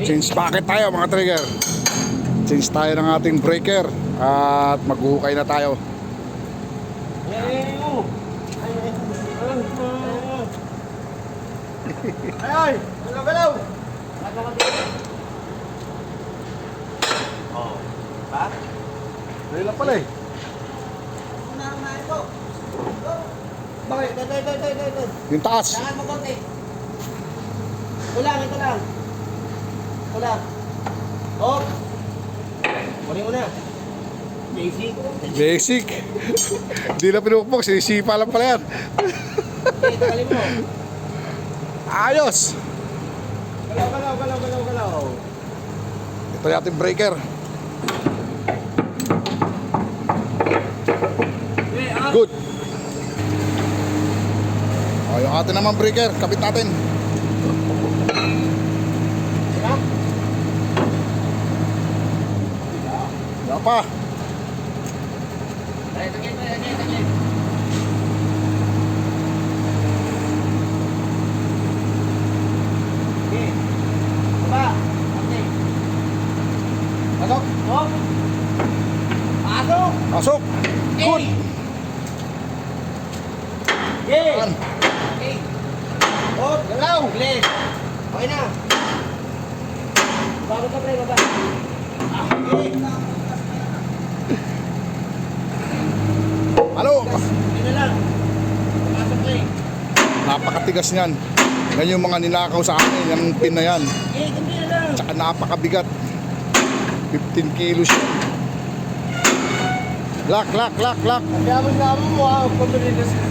Change packet tayo mga trigger. Change tayo ng ating breaker at maghuhukay na tayo. Ay, galaw. Oh. Ha? Dahil lang pala eh. Bakit? Ito. Yung taas. Saan mo konti? Ito lang. Oh. Kunin mo na. Basic. Basic. Hindi na pinupok, sinisipa lang pala yan. Okay, tagalin mo. Ayos. Galaw. Ito yung ating breaker. Good. O, yung ating naman breaker, kapit natin. Wala pa. Ay, tagay. Okay. Baba. Okay. Pasok. Oh. Pasok. Pasok. Good. Okay. Yan. Okay. Oh, galaw. Bilis. Okay na. Baba ka, pre, baba. Okay. Halo. Hindi na lang. Pasok, pre. Napakatigas niyan. Yan yung mga ninakaw sa akin, yung pin na yan. Okay, hindi na lang. Tsaka napakabigat. 15 kilos yan. Lock. Yaman mo ha, pabili na sila.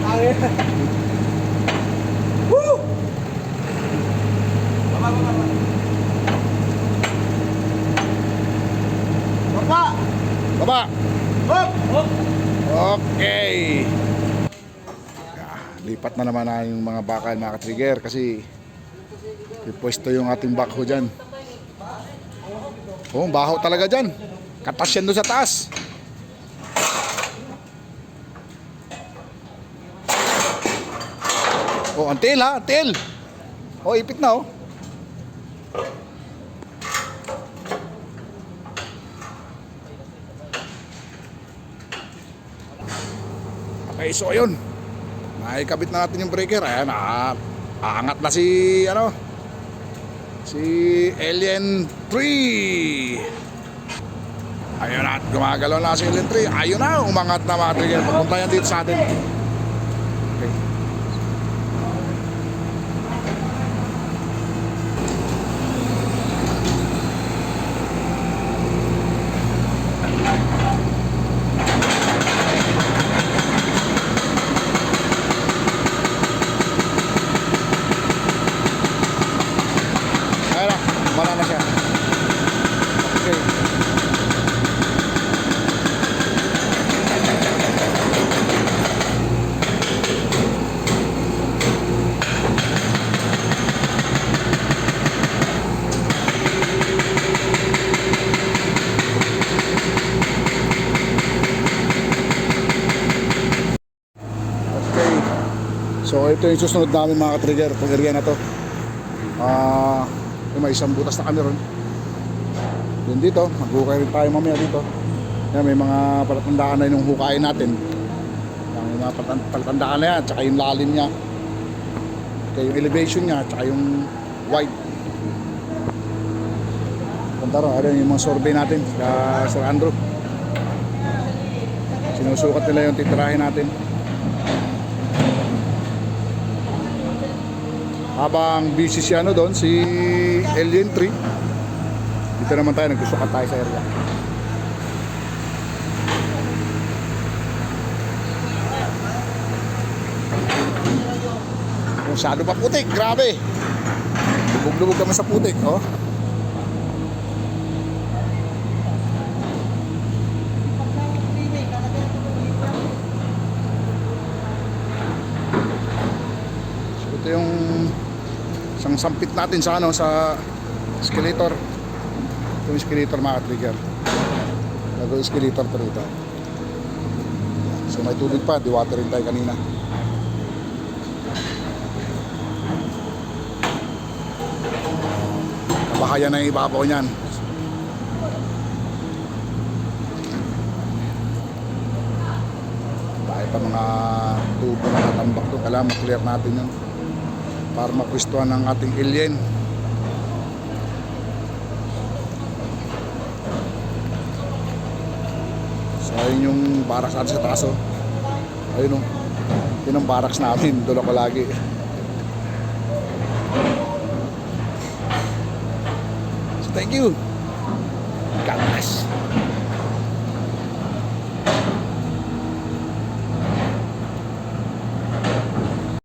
Angin. Woo! Baba! Baba. Hop! Okay. Lipat na naman na yung mga bakal mga ka-trigger kasi pwesto yung ating backhoe dyan. Oh, baho talaga dyan. Katas yan doon sa taas. Oh, antil ha, antil. Oh, ipit na oh. Okay, so ayun. Naikabit na natin yung breaker. Ayan, aangat na si Alien 3. Ayun na, gumagalaw na si Alien 3. Ayun na, umangat na mga trigger. Papunta yan dito sa atin. Okay. Ayun na, wala na siya. Okay. Okay. So ito yung susunod namin mga ka-trigger. Itong area na to. May isang butas na kami ron. Yun dito, maghukay rin tayo mamaya dito. Yan, may mga palatandaan na yung hukayin natin. Yan, may mga palatandaan na yan, tsaka yung lalim niya. Okay, yung elevation niya, tsaka yung wide. Punta ron, ano yung mga survey natin sa Sir Andrew. Sinusukat nila yung titirahin natin. Habang busy si doon, si Alien 3. Dito naman tayo, nagsusukat tayo sa area. Masyado pa putik, grabe. Lubog-lubog kami sa putik, oh. So ito yung isang sampit natin sa sa escalator. Ito yung escalator mga trigger. Gagawin escalator pa rito. So may tubig pa, di-watering tayo kanina. bahaya na yung ibabaw niyan. Dahil pa mga tubo na natambak doon, kailangan ma-clear natin yun para mapwistuhan ng ating alien. So ayun yung barracks natin sa taas, oh. Ayun, oh. Yun ang barracks namin, doon ako lagi. So thank you. God bless.